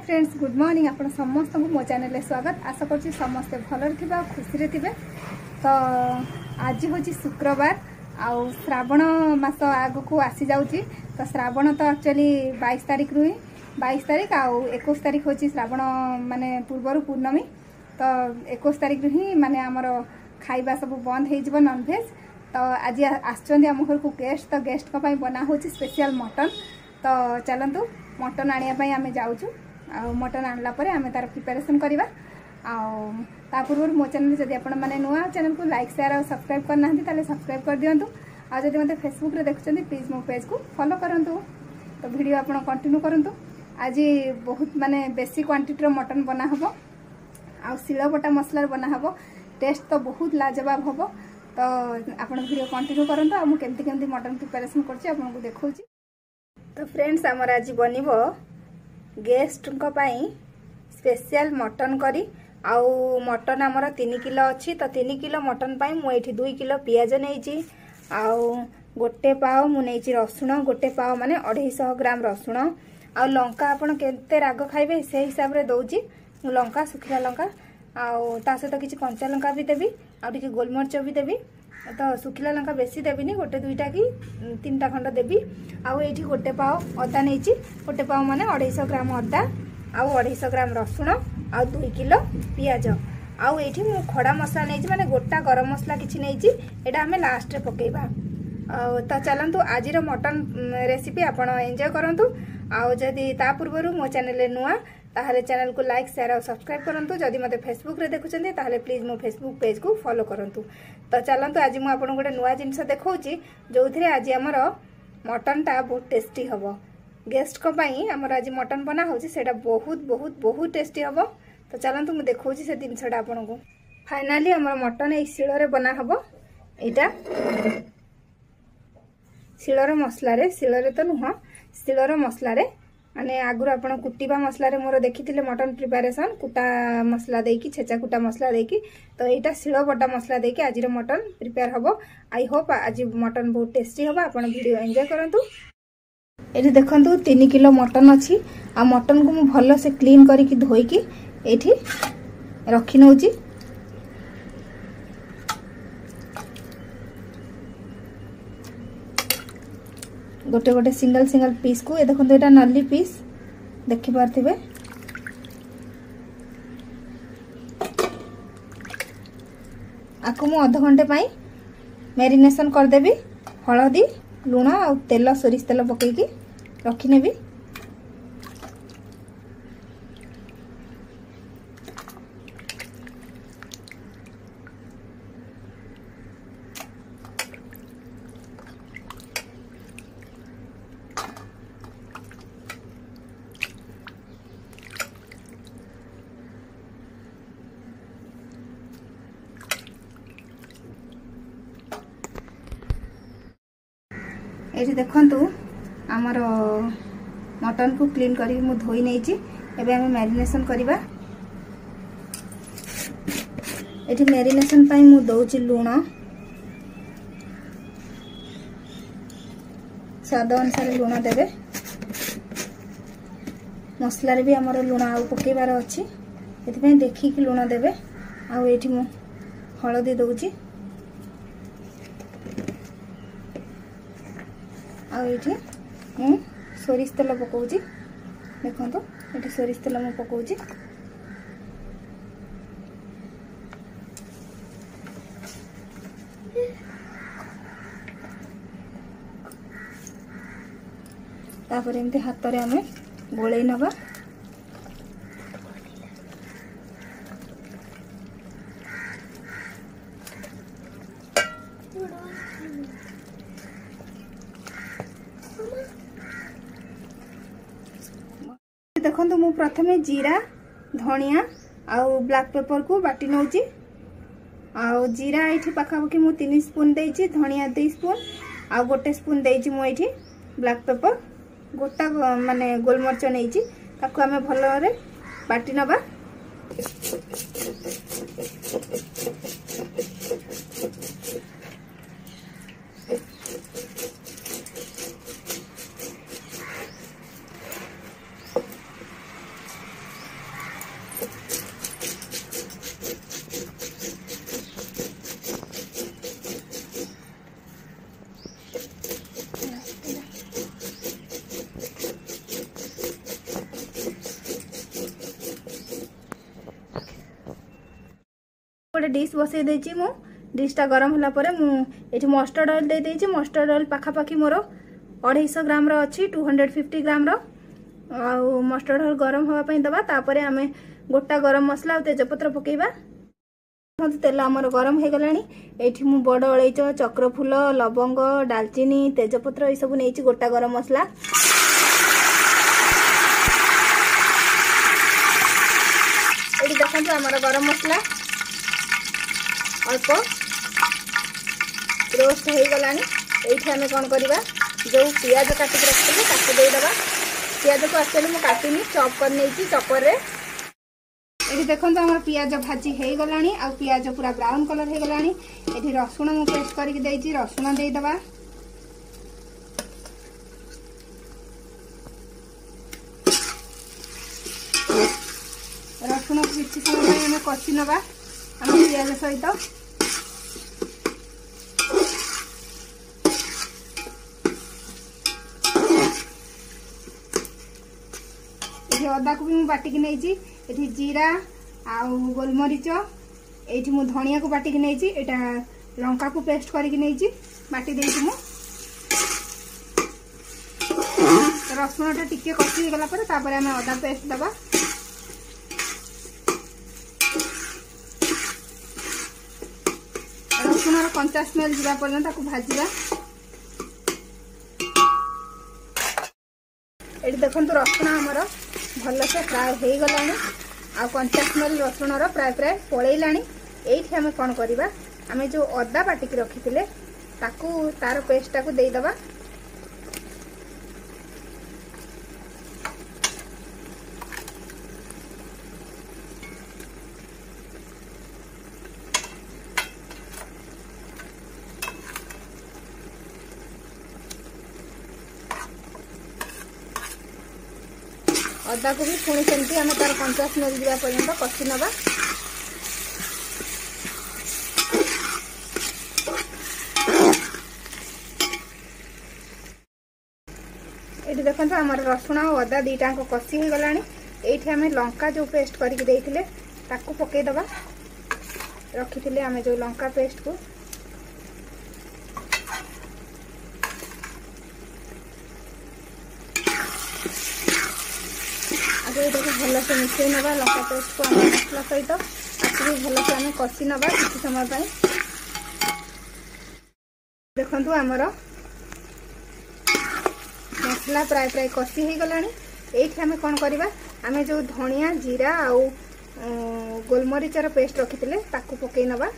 Friends good morning आप समस्त को मो चैनल स्वागत आशा करछि समस्ते भलरे थिबा खुशी थिबे। तो आज हूँ शुक्रवार आउ श्रावण मास आग को आसी जाउछि। तो श्रावण तो एक्चुअली 22 तारिख रु 22 तारिख आउ 21 तारिख हूँ श्रावण माने पूर्वर पूर्णमी। तो 21 तारिख ही माने आमर खाइबा सब बंद हो नॉनवेज। तो आज आसचंदी आम घर को गेस्ट। तो गेस्ट को बना हो स्पेशल मटन। तो चलतु मटन आने आम जाऊँ आ मटन आनला परे आमे तार प्रिपरेशन करवा। आ पूर्व मो चैनल जदि आपण माने नुआ चैनल को लाइक शेयर और सब्सक्राइब करना ताले सब्सक्राइब कर दियंतु। आ जदि मते फेसबुक रे देखुचंदी प्लीज मो पेज को फॉलो करंतु। तो वीडियो आपण कंटिन्यू करंतु। आज बहुत माने बेसी क्वांटिटी रो मटन बना हबो आ सिलबटा मसला बना हबो। टेस्ट तो बहुत लाजवाब हबो। तो आपण वीडियो कंटिन्यू करंतु। आ मु केमती केमती मटन प्रिपरेशन करछि आपण को देखौछि। तो फ्रेंड्स हमर आज बनिबो गेस्ट स्पेशल मटन करी। आउ मटन आमर 3 किलो अच्छी। तो 3 किलो मटन पाई मुझे 2 किलो पियाज नहीं। आउ गोटे पाव मुझे रसुण गोटे पाव माने 250 ग्राम रसुण। आउ लंका आपण केते राग खाइबे से हिसाब रे दउची लंका सुखिला लंका। आउ ता सहित किछि कंचा लंका भी देबी आउ टिके गोलमरिच भी देबी। तो सुखिला लंका बेसी देबिनी गोटे 2टा कि 3टा खंड देबी। आउ एठी गोटे पाव अदा नहीं गोटे पाव माने 250 ग्राम अदा आउ 250 ग्राम रसुण आउ 2 किलो पियाज। आउ एठी मु खड़ा मसला नहीं माने गोटा गरम मसला किछि नहीं एटा हमें लास्ट रे पकेइबा। तो चलंतु आज रो मटन रेसिपी आपण एंजॉय करंतु। आउ जदि ता पूर्वरु मो चैनल नुआ ताहले चैनल को लाइक शेयर और सब्सक्राइब करंतु। जदि मते फेसबुक रे देखुचंदी ताहले प्लीज मो फेसबुक पेज को फॉलो करंतु। तो चलंतु आज मु आपण गोटे नुआ जिंस देखौची जोथिरे आज हमर मटन टा बहुत टेस्टी हबो। गेस्ट को पई हमर आज मटन बना होची सेटा बहुत बहुत बहुत टेस्टी हबो। तो चलंतु मु देखौची से जिंसटा आपण को। फाइनली हमर मटन ए शिଳରେ बना हबो। एटा शिଳର मसला शिଳରେ तो नुह शिଳର मसला माने आगुर आपण कुटीबा मसला रे मोर देखिथिले मटन प्रिपरेशन कुटा मसला देकी छेचा कुटा मसला देकी। तो एटा शिଳ बटा मसला देकी आज मटन प्रिपेयर हबो। आई होप आज मटन बहुत टेस्टी हबो। आपण वीडियो एंजॉय करंतु। एठी देखंतु 3 किलो मटन अछि। आ मटन को मु भलो से क्लीन करिकि धोईकी एठी रखि नउची। गोटे गोटे सिंगल सिंगल पीस को ये देखो एटा नली पीस देखि पारथिबे। आकु मु आधा घंटे पाई मैरिनेशन कर देबी। हळदी लूण और तेल सोरिष तेल पकेकी रखि नेबी। ये देखंतु आमर मटन को क्लीन करी मु धोई नहीं ची। एबे हम मैरिनेशन करबा। एठी मैरिनेशन पाई मु दउची लूण स्वाद अनुसार लूण देबे। मसला रे भी हमर लूण आउ पकेबार अछि एथि पई देखि कि लूण देबे। आउ एठी मु हळदी दउची आ ये मु सोरिष तेल पकाउची। देखो ये सोरिष तेल मु पकाउची। तापर एमती हाथ रे हमें गोळेई नबा। देखो मु प्रथमे जीरा धनिया आउ ब्लैक पेपर को बाटी नउची। आउ जीरा एठी पाखापाखि मु 3 स्पून देइची धनिया 2 स्पून आउ गोटे स्पून देइची मु एठी ब्लैक पेपर गोटा माने गोलमरिच नइची ताको हमें भलो रे बाटी नबा। गोटे डिश बसई देछि मु डिशटा गरम होला परे मु एठी मस्टर्ड ऑयल दे देछि मस्टर्ड ऑयल पाखा पाखी मोर 250 ग्राम रो अछि 250 ग्राम रो आ मस्टर्ड ऑयल गरम होगा पई दबा तापरे आमे गोटा गरम मसला और तेजपत्र पकेइबा तेल आमर गरम हो गलानी एठी मु बड़ अलैच चक्रफूल लवंग दालचीनी तेजपत्र ये सब नहीं गोटा गरम मसला ये देखो आमर गरम मसला अल्प रोस्ट हो गलानी ये आम कौन करवा जो पियाज काटिक रखी ताकू देदेबा पियाज को एक्चुअली मुझे काटिनी चॉप कर नहीं चॉपर रे ये देखो आम पियाज भाजी हो गलानी आ पियाज पूरा ब्राउन कलर हो गलानी ये रसुण मु पेस्ट करके देइछि रसुण देदेबा रसुण किसी समय आम कषि नवा आम पियाज सहित ये अदा को भी बाटिक नहीं एठी जीरा आउ गोलमरीच एठी मु धनिया को बाटिक नहीं एटा लंका को पेस्ट करके नहीं बाटी देइछि मु रसुण टा टिके कषि गला पर तापर हमें अदा पेस्ट दबा रसुण कंचा स्मेल जीवा पर्यंत ताको भाजिबा एठी देखंतु रसुण हमर भल से फ्राए हो गलानी आ कंचा स्मेल रसुण प्राय प्राय पलैलानी एठी आमे कोन करबा आमे जो अदा बाटिक रखिथिले ताकू तार पेस्ट टाकू देई दबा अदा को भी पुणी सेमती आम तार कंचा स्मेल जावा पर्यंत कषि नवा ये देखो आम रसुण और अदा दीटा कषि हो गलानी एठी आम लंका जो पेस्ट करके देइथिले ताकू पकई दबा रखिथिले आम जो लंका पेस्ट को भल से मिसई नवा लंका पेस्ट को आम मसला सहित आपको भी भल से आम कषि नवा किसी समय देखु आमर मसला प्राय प्राय कषि हो गलानी एठी आम कौन करवा आम जो धनिया जीरा आउ गोलमरीचर पेस्ट रखिथिले ताकू पकई नवा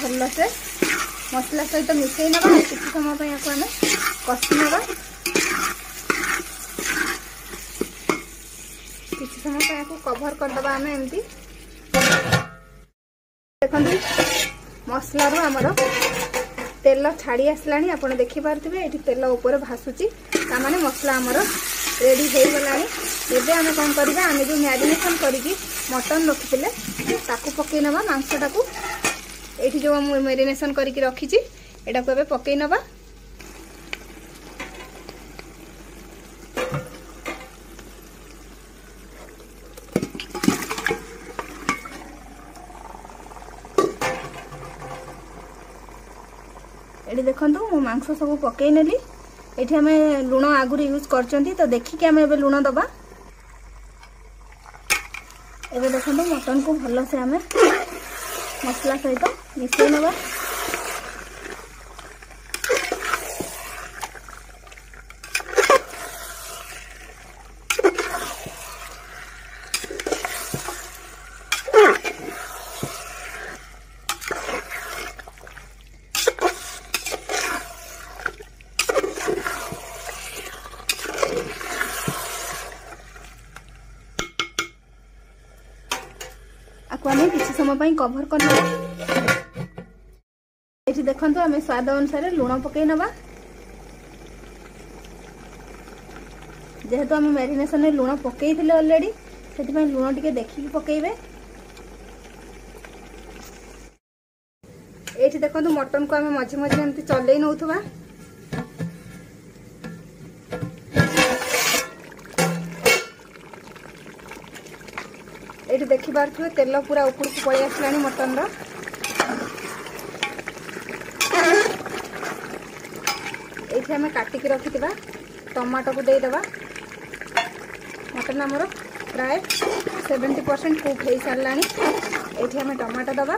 भल से मसला सहित मिसई नवा किसी समय आम कषि नवा किसी समय कभर करदबा आम एमती देखते मसला रू आमर तेल छाड़ी आसलानी आपन देखि पारथिबे एठी तेल ऊपर भासुची तामाने मसला आमर रेडी हो गलानी एबे आमे कोन करबा आमे जो मैरिनेशन करिकि मटन रखिथिले ताकू पकई नवा मांसटा को एठी जो मैरिनेशन करके रखी एटा को पकई नवा एठी देखंतु मो मांस सब पकई नेली एठी हमें लुण आगुरी यूज करचंती तो देखिके हमें एबे लुण दबा एबे देखंतु मटन को भलो से हमें मसला सहित मिसई नवा किसी समय कभर करना देखो आम स्वाद अनुसार लुण पकई नवा जेहेतु आम मैरिनेशन में लुण पकई ऑलरेडी से लुण टिके देखिए पकेबे। ये देखो मटन को आम मझे मझे एमती चलई नौथुवा। ये देखी पारे तेल पूरा ऊपर को पलि आसला मटन रो। ये आम काटिकी रखी टमाटो को देदेबा। मटन आमर प्राय 70% कुक हो सारा। ये आम टमाटो दबा।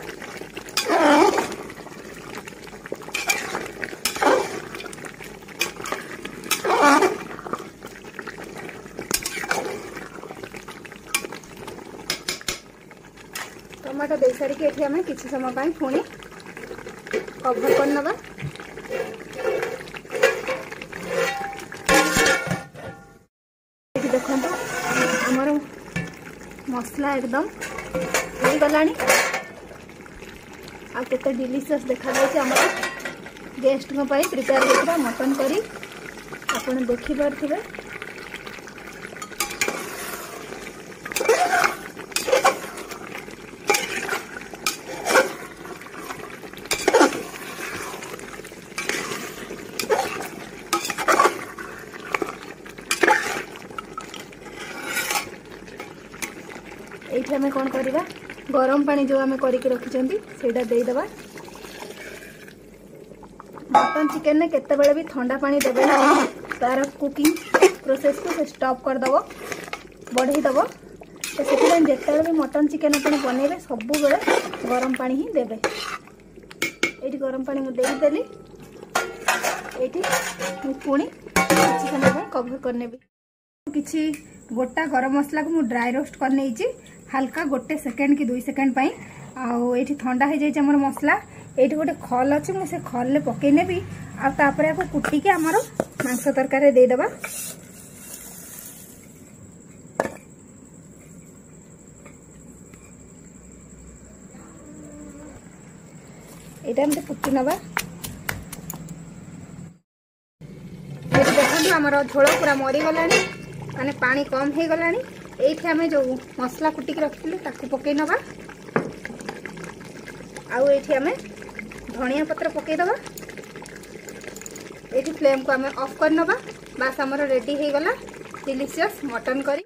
टमाटो दे सारिक ये आम किसी समय पुणी कभर कर नवा। देखो आमर मसला एकदम हो गलानी। आ केते डिलीशियस देखा जाए आम गेस्ट प्रिपेयर होता मटन करी आपन देखि पारथिबे। ये आम कौन करवा गरम पानी जो आम करके रखिंट से देदेबा। मटन चिकेन ने केते बेले भी ठंडा पानी देवे ना, तार कुकिंग प्रोसेस को से स्टॉप करदेव बढ़ईदेव। तो से जिते भी मटन चिकेन आप बनइबे सब बेले गरम पानी ही देवे। ये गरम पानी मुझे देदेली। ये पुणी किसी समय कभर करने किसी गोटा गरम मसला को मुझे ड्राई रोस्ट कर नहीं हल्का 1 सेकेंड कि 2 सेकेंड ये ठंडा हो जाए आमर मसला। ये गोटे खल अच्छी मुझे खल पकई नेबी आपर आपको कुटिकी आमर मांस तरकारी देदेबा। यहाँ एमती कुटी नवा। देखो आमर झोल पूरा मरीगला माने पानी कम हो गला। ये आम जो मसला कुटिक रखी पकई नवा। आउ ये आम धनिया पत्र पकईदबा। ये फ्लेम को आम ऑफ कर नवा। बास आमर रेडी हो गला डिलीशियस मटन करी।